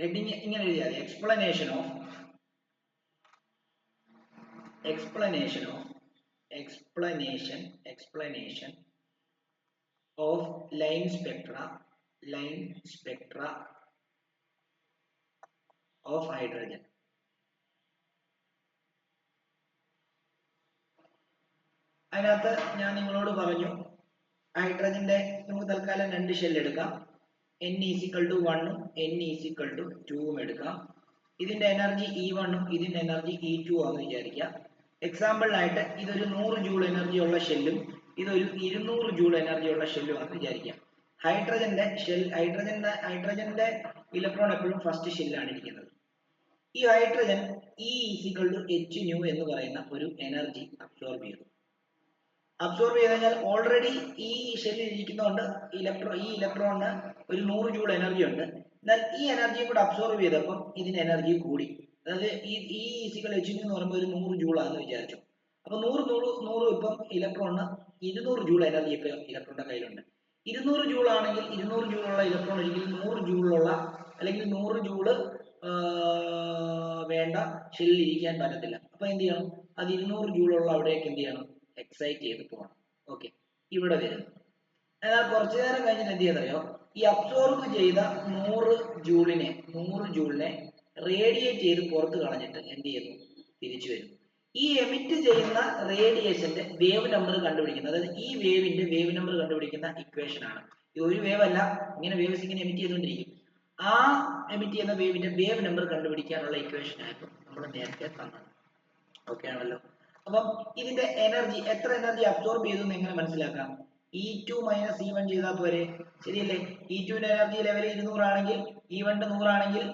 Heading ഇങ്ങനെ എഴുതിയാൽ explanation of line Spectra of hydrogen. അതിനകത്ത് ഞാൻ നിങ്ങളോട് പറഞ്ഞു ഹൈഡ്രജന്റെ നമുക്ക് തൽക്കാലം 2 ഷെൽ എടുക്കാം. n = 1 ഉം n = 2 ഉം എടുക്കാം. ഇതിന്റെ എനർജി E1 ഉം ഇതിന്റെ എനർജി E2 ആണെന്ന് വിചാരിക്കാം. എക്സാമ്പിളിനായിട്ട് ഇതൊരു 100 ജൂൾ എനർജി ഉള്ള ഷെല്ലും ഇതൊരു 200 ജൂൾ എനർജി ഉള്ള ഷെല്ലും ആണെന്ന് വിചാരിക്കാം. ഹൈഡ്രജന്റെ ഇലക്ട്രോൺ എപ്പോഴും ഫസ്റ്റ് ഷെല്ലാണ് ഇരിക്കുന്നത്. ഈ ഹൈഡ്രജൻ E = hν എന്ന് പറയുന്ന ഒരു എനർജി അബ്സോർബ് ചെയ്തു കഴിഞ്ഞാൽ ഓൾറെഡി ഈ ഷെല്ലിൽ ഇരിക്കുന്നതുകൊണ്ട് ഈ ഇലക്ട്രോണിന് ഒരു 100 ജൂൾ എനർജി ഉണ്ട്. എന്നാൽ ഈ എനർജിയും കൂടെ അബ്സോർബ് ചെയ്തപ്പം ഇതിന് എനർജി കൂടി. അതായത് ഈ hν എന്ന് പറയുമ്പോൾ ഒരു 100 ജൂൾ ആണെന്ന് വിചാരിച്ചു. അപ്പൊ 100 ഇപ്പം ഇലക്ട്രോണിന് 200 ജൂൾ എനർജി ഇപ്പൊ ഇലക്ട്രോണിന്റെ കയ്യിലുണ്ട്. 200 ജൂൾ ആണെങ്കിൽ 200 ജൂളുള്ള ഇലക്ട്രോൺ ഒരിക്കലും 100 ജൂളുള്ള അല്ലെങ്കിൽ 100 ജൂള് വേണ്ട ഷെല്ലിൽ ഇരിക്കാൻ പറ്റത്തില്ല. അപ്പൊ എന്ത് ചെയ്യണം? അത് 200 ജൂളുള്ള അവിടേക്ക് എന്ത് ചെയ്യണം? എക്സൈറ്റ് ചെയ്ത് പോകണം. ഓക്കെ, ഇവിടെ വരുന്നു. എന്നാൽ കുറച്ചു നേരം കഴിഞ്ഞിട്ട് എന്ത് ചെയ്യുന്നറിയോ? ഈ അബ്സോർബ് ചെയ്ത 100 ജൂളിനെ റേഡിയേറ്റ് ചെയ്ത് പുറത്ത് കളഞ്ഞിട്ട് എന്ത് ചെയ്യുന്നു? തിരിച്ചു വരും. ഈ എമിറ്റ് ചെയ്യുന്ന റേഡിയേഷന്റെ വേവ് നമ്പർ കണ്ടുപിടിക്കുന്നത്, അതായത് ഈ വേവിന്റെ വേവ് നമ്പർ കണ്ടുപിടിക്കുന്ന ഇക്വേഷൻ ആണ്. ഇത് ഒരു വേവ് അല്ല, ഇങ്ങനെ വേവ്സ് ഇങ്ങനെ എമിറ്റ് ചെയ്തുകൊണ്ടിരിക്കും. ആ എമിറ്റ് ചെയ്യുന്ന വേവിന്റെ വേവ് നമ്പർ കണ്ടുപിടിക്കാനുള്ള ഇക്വേഷൻ ആയിരുന്നു നമ്മൾ നേരത്തെ തന്നത്. ഓക്കെ ആണല്ലോ. അപ്പം ഇതിന്റെ എനർജി, എത്ര എനർജി അബ്സോർബ് ചെയ്തു എന്ന് എങ്ങനെ മനസ്സിലാക്കാം? E2 - E1 ചെയ്താൽ പോരെ, ശരിയല്ലേ? E2ന്റെ എനർജി ലെവൽ 200 ആണെങ്കിൽ E1 100 ആണെങ്കിൽ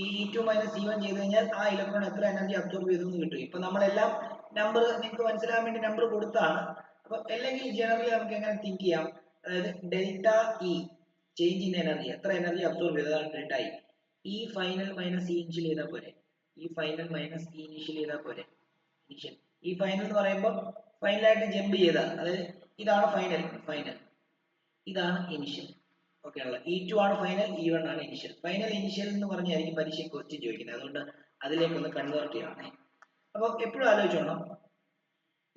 E2 - E1 ചെയ്ത് കഴിഞ്ഞാൽ ആ ഇലക്ട്രോൺ എത്ര എനർജി അബ്സോർബ് ചെയ്തു എന്ന് കിട്ടും. ഇപ്പൊ നമ്മളെല്ലാം നമ്പർ നിങ്ങൾക്ക് മനസ്സിലാകാൻ വേണ്ടി നമ്പർ കൊടുത്താണ്. അപ്പൊ അല്ലെങ്കിൽ ജനറലി നമുക്ക് എങ്ങനെ തിങ്ക് ചെയ്യാം? അതായത് delta E change in energy, എത്ര എനർജി അബ്സോർബ് ചെയ്തു, അതാണ് delta E. E final minus E initial ചെയ്താൽ പോരെ. E final minus E initial ചെയ്താൽ പോരെ. ഇനിഷ്യൽ ഈ ഫൈനൽ എന്ന് പറയുമ്പോൾ ഫൈനലായിട്ട് ജമ്പ് ചെയ്ത, അതായത് ഇതാണ് ഫൈനൽ ഇതാണ് ഇനിഷ്യൽ. ഓക്കെ ആണല്ലോ. E2 ആണ് ഫൈനൽ, E1 ആണ് ഇനിഷ്യൽ. ഫൈനൽ ഇനിഷ്യൽ എന്ന് പറഞ്ഞായിരിക്കും പരീക്ഷ ക്വസ്റ്റ്യൻ ചോദിക്കുന്നത്. അതുകൊണ്ട് അതിലേക്കൊന്ന് കൺവേർട്ട് ചെയ്യണേ. അപ്പോൾ എപ്പോഴും ആലോചിച്ചോണം,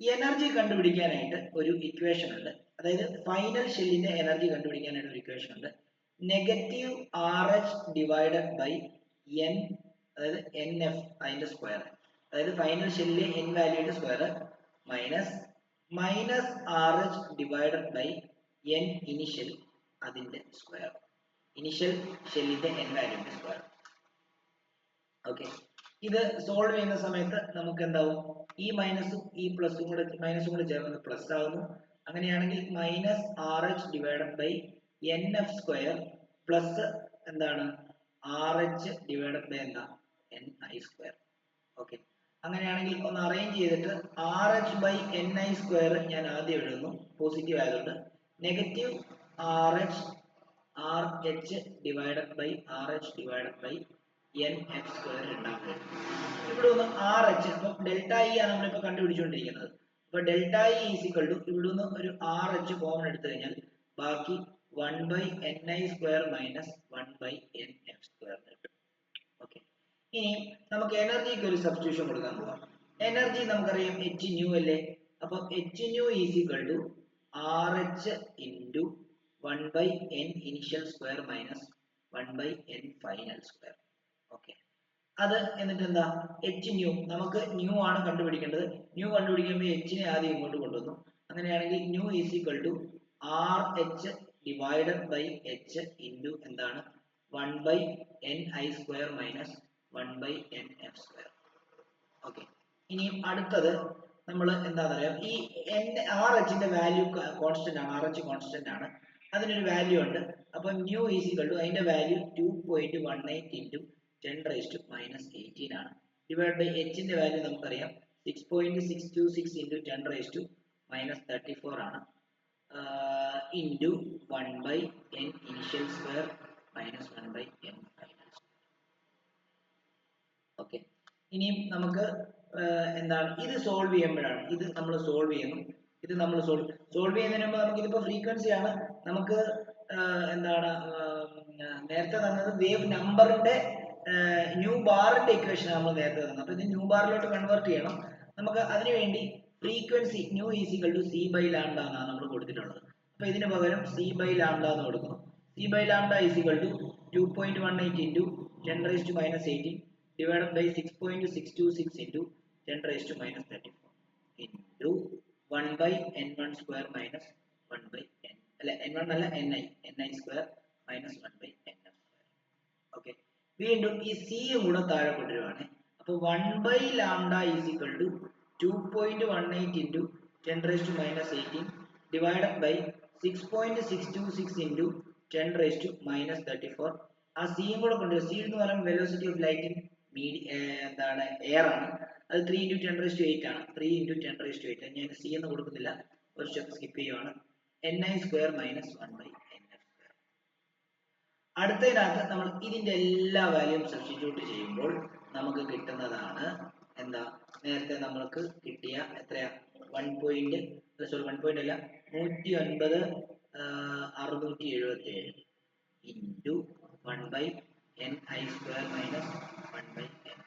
എനർജി കണ്ടുപിടിക്കാനായിട്ട് ഒരു ഇക്വേഷൻ ഉണ്ട്. അതായത് ഫൈനൽ ഷെല്ലിന്റെ എനർജി കണ്ടുപിടിക്കാനായിട്ട് ഒരു ഇക്വേഷൻ ഉണ്ട്. Negative RH divided by n, അതായത് NF അതിന്റെ സ്ക്വയർ, അതായത് ഫൈനൽ ഷെല്ലിലെ n വാല്യൂയുടെ square minus RH divided by n initial അതിന്റെ സ്ക്വയർ, ഇനിഷ്യൽ ഷെല്ലിന്റെ n വാല്യൂയുടെ സ്ക്വയർ. ഓക്കെ, ഇത് സോൾവ് ചെയ്യുന്ന സമയത്ത് നമുക്ക് എന്താവും? ഈ മൈനസും ഈ പ്ലസും കൂടെ ചേർന്ന് പ്ലസ് ആവുന്നു. അങ്ങനെയാണെങ്കിൽ minus RH divided by NF square plus എന്താണ്? RH ഡിവൈഡഡ് ബൈ എന്താ? NI square. ഓക്കെ, അങ്ങനെയാണെങ്കിൽ ഒന്ന് അറേഞ്ച് ചെയ്തിട്ട് RH ബൈ NI സ്ക്വയർ ഞാൻ ആദ്യം എഴുതുന്നു, പോസിറ്റീവ് ആയതുകൊണ്ട്. Negative RH divided by RH divided by NF square ഉണ്ടാകും. ഇവിടെ ഒന്ന് RH, ഇപ്പം ഡെൽറ്റ ഇ ആണ് നമ്മളിപ്പോൾ കണ്ടുപിടിച്ചുകൊണ്ടിരിക്കുന്നത്. അപ്പൊ delta E is equal to ഇവിടെ നിന്ന് ഒരു RH കോമൺ എടുത്തു കഴിഞ്ഞാൽ ബാക്കി 1 by NI square minus 1 by NF square കിട്ടും. ഓക്കെ, ഇനി നമുക്ക് എനർജിക്ക് ഒരു സബ്സ്റ്റിറ്റ്യൂഷൻ കൊടുക്കാൻ പോവാം. എനർജി നമുക്കറിയാം hν അല്ലേ. അപ്പം hν is equal to RH into 1 by n initial square minus 1 by n final square. Okay, അത് എന്നിട്ട് എന്താ? hν, നമുക്ക് ന്യൂ ആണ് കണ്ടുപിടിക്കേണ്ടത്. ന്യൂ കണ്ടുപിടിക്കുമ്പോൾ hനെ ആദ്യം ഇങ്ങോട്ട് കൊണ്ടുവന്നു. അങ്ങനെയാണെങ്കിൽ nu is equal to RH divided by h into എന്താണ്? 1 by NI square minus 1 by NF square. Okay, ഇനി അടുത്തത് നമ്മൾ എന്താ പറയുക? ഈ RHന്റെ വാല്യൂ കോൺസ്റ്റന്റ് ആണ്, RH കോൺസ്റ്റന്റ് ആണ്, അതിനൊരു വാല്യൂ ഉണ്ട്. അപ്പൊ ന്യൂ ഈസ് ഈക്വൽ ടു അതിന്റെ വാല്യൂ 2.18 ഇൻറ്റു 10⁻⁻18 ആണ്. ഡിവൈഡ് ബൈ hന്റെ വാല്യൂ നമുക്കറിയാം 6.626 ഇൻറ്റു 10⁻⁻34 ആണ്. Into 1 by n initial square minus 1 by n final square. Okay, ഇനിയും നമുക്ക് എന്താണ് ഇത് സോൾവ് ചെയ്യുമ്പോഴാണ്, ഇത് നമ്മൾ സോൾവ് ചെയ്യുന്നു. ഇത് നമ്മൾ സോൾവ് ചെയ്യുന്നതിന് മുമ്പ് നമുക്ക് ഇതിപ്പോൾ ഫ്രീക്വൻസി ആണ്. നമുക്ക് എന്താണ് നേരത്തെ തന്നത് വേവ് നമ്പറിന്റെ ന്യൂ ബാറിന്റെ ഇക്വേഷൻ നമ്മൾ നേരത്തെ തന്നത്. അപ്പൊ ഇത് ന്യൂ ബാറിലോട്ട് കൺവേർട്ട് ചെയ്യണം. നമുക്ക് അതിനുവേണ്ടി frequency nu is equal to C by lambda എന്നാണ് നമ്മൾ കൊടുത്തിട്ടുള്ളത്. അപ്പൊ ഇതിന് പകരം സി ബൈ ലാംഡ എന്ന് കൊടുക്കുന്നു. C by lambda is equal to 2.18 into 10 raise to minus 18 divided by 6.626 into 10 raise to minus 34 into 1 by n1 square minus 1 by n അല്ല n1 അല്ല ni square minus 1 by n square. Okay, വീണ്ടും ഈ C കൂടെ താഴെ കൊണ്ടുവരുവാണ്. അപ്പോൾ 1 by lambda is equal to 2.18 into 10 raise to minus 18 divided by 6.626 into 10 raise to minus 34. ആ സിയും കൂടെ കൊണ്ടുവരും. സി എന്ന് പറയുമ്പോൾ വെലോസിറ്റി ഓഫ് ലൈറ്റ് ഇൻ എന്താണ് എയർ ആണ്. അത് 3 ഇൻറ്റു 10 റേസ് ടു 8 ആണ്. 3 ഇൻറ്റു 10 റേസ് ടു 8. ഞാൻ സി എന്ന് കൊടുക്കുന്നില്ല, ഒരു സ്റ്റെപ്പ് സ്കിപ്പ് ചെയ്യുവാണ്. ni square minus 1 by n square. അടുത്തതിനകത്ത് നമ്മൾ ഇതിന്റെ എല്ലാ വാല്യൂം സബ്സ്റ്റിറ്റ്യൂട്ട് ചെയ്യുമ്പോൾ നമുക്ക് കിട്ടുന്നതാണ് എന്താ, നേരത്തെ നമ്മൾക്ക് കിട്ടിയ എത്രയാ 1 പോയിന്റ് അല്ല 109 677 into 1 by ni square minus 1 by n.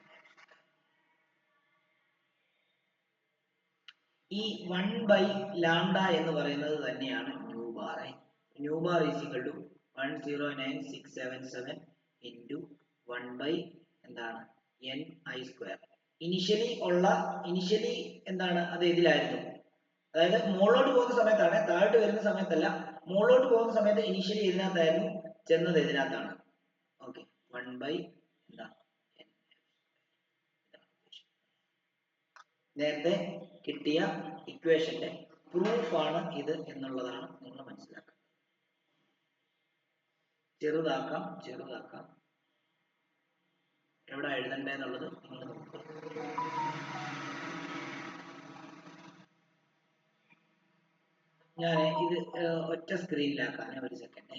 ഈ 1 ബൈ ലാംഡ എന്ന് പറയുന്നത് തന്നെയാണ് nu bar. Nu bar is equal to 109677 into 1 by എന്താണ് ni സ്ക്വയർ. ഇനിഷ്യലി എന്താണ് അത് ഇതിലായിരുന്നു, അതായത് മുകളിലോട്ട് പോകുന്ന സമയത്താണ്, താഴോട്ട് വരുന്ന സമയത്തല്ല. മുകളിലോട്ട് പോകുന്ന സമയത്ത് ഇനിഷ്യലി ഇതിനകത്തായിരുന്നു, ചെന്നത് ഇതിനകത്താണ്. ഓക്കെ, 1 ബൈ എന്താ നേരത്തെ കിട്ടിയ ഇക്വേഷന്റെ പ്രൂഫാണ് ഇത് എന്നുള്ളതാണ് നിങ്ങൾ മനസ്സിലാക്കുക. ചെറുതാക്കാം എവിടെ എഴുതണ്ടേന്നുള്ളത് നിങ്ങൾ നോക്കുക. ഞാൻ ഇത് ഒറ്റ സ്ക്രീനിലാക്കാനേ, ഒരു സെക്കൻഡ്.